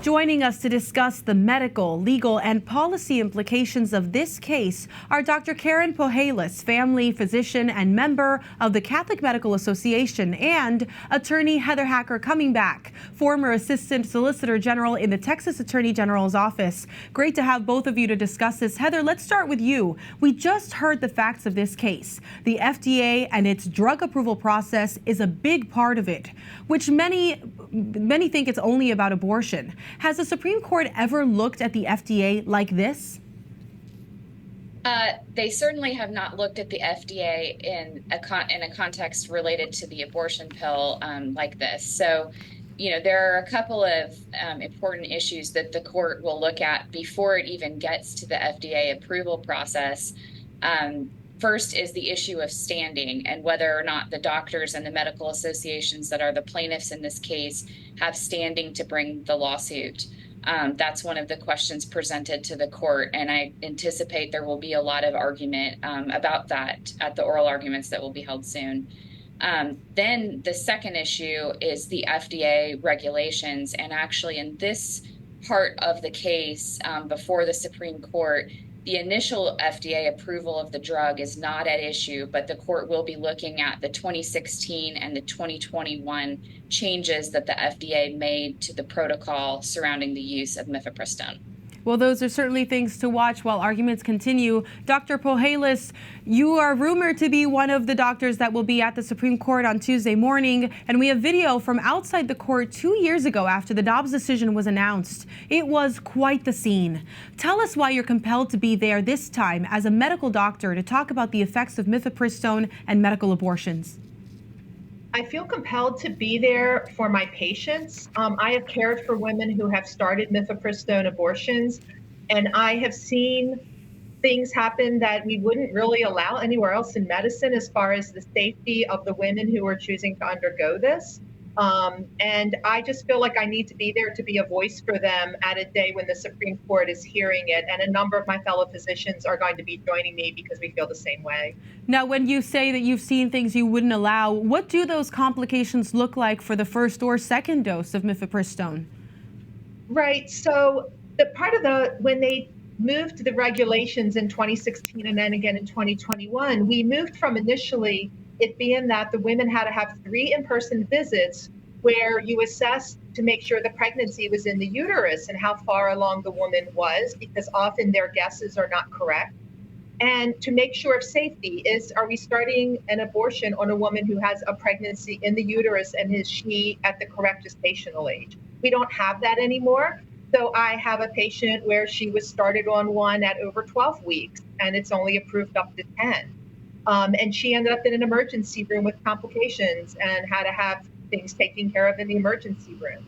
Joining us to discuss the medical, legal, and policy implications of this case are Dr. Karen Poehailos, family physician and member of the Catholic Medical Association, and attorney Heather Hacker Comingback, former Assistant Solicitor General in the Texas Attorney General's office. Great to have both of you to discuss this. Heather, let's start with you. We just heard the facts of this case. The FDA and its drug approval process is a big part of it, which many think it's only about abortion. Has the Supreme Court ever looked at the FDA like this? They certainly have not looked at the FDA in a context related to the abortion pill like this. So, there are a couple of important issues that the court will look at before it even gets to the FDA approval process. First is the issue of standing and whether or not the doctors and the medical associations that are the plaintiffs in this case have standing to bring the lawsuit. That's one of the questions presented to the court, and I anticipate there will be a lot of argument about that at the oral arguments that will be held soon. Then the second issue is the FDA regulations, and actually in this part of the case before the Supreme Court, the initial FDA approval of the drug is not at issue, but the court will be looking at the 2016 and the 2021 changes that the FDA made to the protocol surrounding the use of mifepristone. Well, those are certainly things to watch while arguments continue. Dr. Poehailos, you are rumored to be one of the doctors that will be at the Supreme Court on Tuesday morning, and we have video from outside the court 2 years ago after the Dobbs decision was announced. It was quite the scene. Tell us why you're compelled to be there this time as a medical doctor to talk about the effects of mifepristone and medical abortions. I feel compelled to be there for my patients. I have cared for women who have started mifepristone abortions, and I have seen things happen that we wouldn't really allow anywhere else in medicine as far as the safety of the women who are choosing to undergo this. And I just feel like I need to be there to be a voice for them at a day when the Supreme Court is hearing it. And a number of my fellow physicians are going to be joining me because we feel the same way. Now, when you say that you've seen things you wouldn't allow, what do those complications look like for the first or second dose of mifepristone? Right. So when they moved the regulations in 2016 and then again in 2021, we moved from initially it being that the women had to have 3 in-person visits where you assessed to make sure the pregnancy was in the uterus and how far along the woman was, because often their guesses are not correct. And to make sure of safety are we starting an abortion on a woman who has a pregnancy in the uterus, and is she at the correct gestational age? We don't have that anymore. So I have a patient where she was started on one at over 12 weeks, and it's only approved up to 10. And she ended up in an emergency room with complications and had to have things taken care of in the emergency room.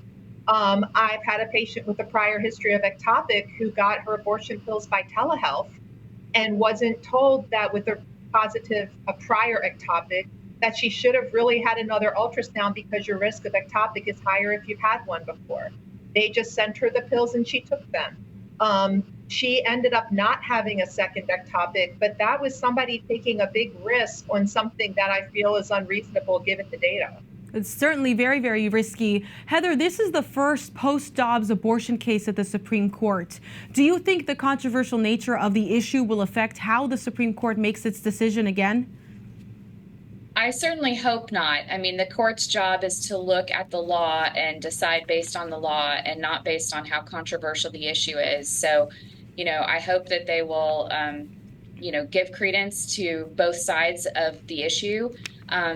I've had a patient with a prior history of ectopic who got her abortion pills by telehealth and wasn't told that with a prior ectopic that she should have really had another ultrasound because your risk of ectopic is higher if you've had one before. They just sent her the pills and she took them. She ended up not having a second ectopic, but that was somebody taking a big risk on something that I feel is unreasonable given the data. It's certainly very, very risky. Heather, this is the first post-Dobbs abortion case at the Supreme Court. Do you think the controversial nature of the issue will affect how the Supreme Court makes its decision again? I certainly hope not. I mean, the court's job is to look at the law and decide based on the law and not based on how controversial the issue is. So, I hope that they will, give credence to both sides of the issue.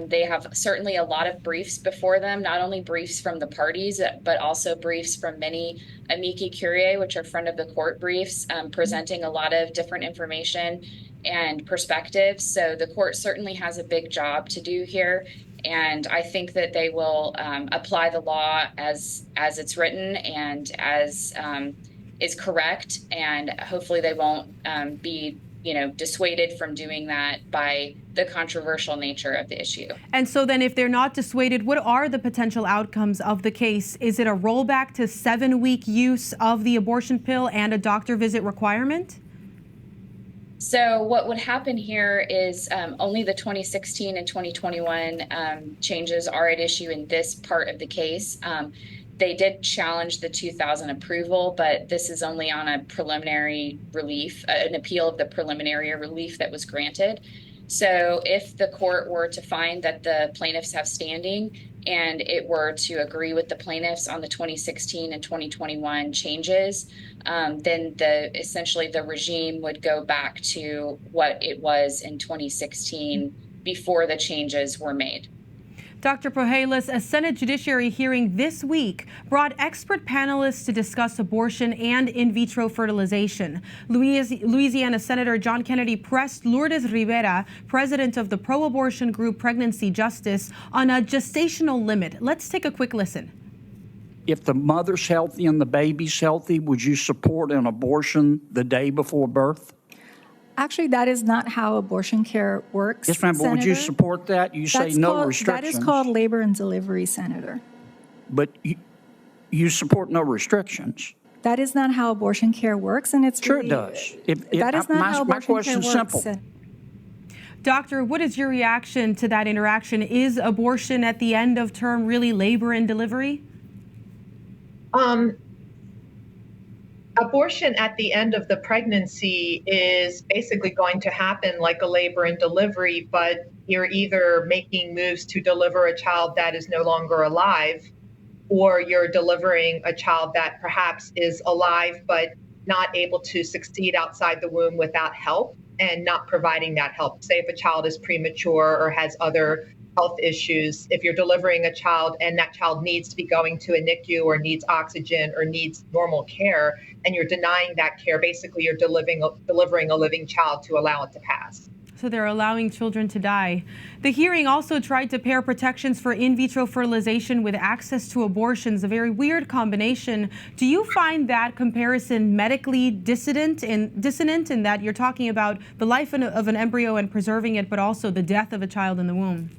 They have certainly a lot of briefs before them, not only briefs from the parties, but also briefs from many amici curiae, which are front of the court briefs, presenting a lot of different information and perspectives. So the court certainly has a big job to do here. And I think that they will apply the law as it's written and as is correct. And hopefully they won't be dissuaded from doing that by the controversial nature of the issue. And so then if they're not dissuaded, what are the potential outcomes of the case? Is it a rollback to 7-week use of the abortion pill and a doctor visit requirement? So what would happen here is only the 2016 and 2021 changes are at issue in this part of the case. They did challenge the 2000 approval, but this is only on a preliminary relief, an appeal of the preliminary relief that was granted. So if the court were to find that the plaintiffs have standing and it were to agree with the plaintiffs on the 2016 and 2021 changes, then essentially the regime would go back to what it was in 2016 before the changes were made. Dr. Poehailos, a Senate Judiciary hearing this week brought expert panelists to discuss abortion and in vitro fertilization. Louisiana Senator John Kennedy pressed Lourdes Rivera, president of the pro-abortion group Pregnancy Justice, on a gestational limit. Let's take a quick listen. If the mother's healthy and the baby's healthy, would you support an abortion the day before birth? Actually, that is not how abortion care works. Yes, ma'am, but would you support that? You say no restrictions. That is called labor and delivery, Senator. But you support no restrictions. That is not how abortion care works, and it's sure really, it does. That is not how abortion my question's care works. simple. Doctor, what is your reaction to that interaction? Is abortion at the end of term really labor and delivery? Abortion at the end of the pregnancy is basically going to happen like a labor and delivery, but you're either making moves to deliver a child that is no longer alive, or you're delivering a child that perhaps is alive but not able to succeed outside the womb without help and not providing that help. Say if a child is premature or has other health issues, if you're delivering a child and that child needs to be going to a NICU or needs oxygen or needs normal care, and you're denying that care, basically you're delivering a living child to allow it to pass. So they're allowing children to die. The hearing also tried to pair protections for in vitro fertilization with access to abortions, a very weird combination. Do you find that comparison medically dissonant in that you're talking about the life of an embryo and preserving it, but also the death of a child in the womb?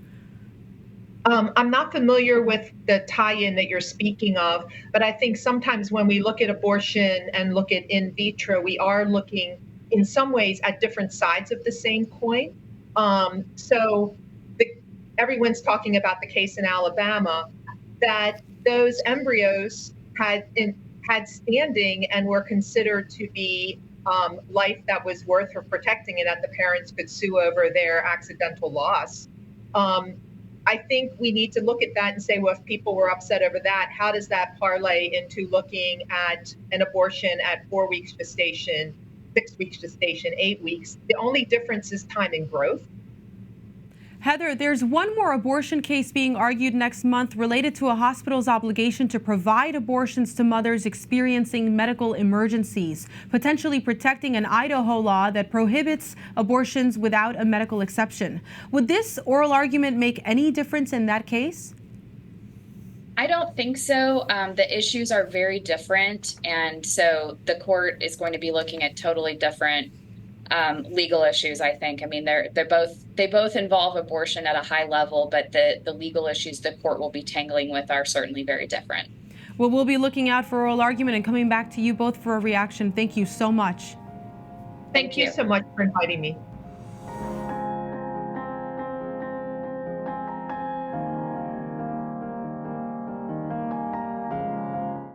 I'm not familiar with the tie-in that you're speaking of, but I think sometimes when we look at abortion and look at in vitro, we are looking in some ways at different sides of the same coin. Everyone's talking about the case in Alabama, that those embryos had standing and were considered to be life that was worth protecting, and that the parents could sue over their accidental loss. I think we need to look at that and say, well, if people were upset over that, how does that parlay into looking at an abortion at 4 weeks gestation, 6 weeks gestation, 8 weeks? The only difference is time and growth. Heather, there's one more abortion case being argued next month related to a hospital's obligation to provide abortions to mothers experiencing medical emergencies, potentially protecting an Idaho law that prohibits abortions without a medical exception. Would this oral argument make any difference in that case? I don't think so. The issues are very different, and so the court is going to be looking at totally different legal issues, I think. I mean, they both involve abortion at a high level, but the legal issues the court will be tangling with are certainly very different. Well, we'll be looking out for oral argument and coming back to you both for a reaction. Thank you so much. Thank you so much for inviting me.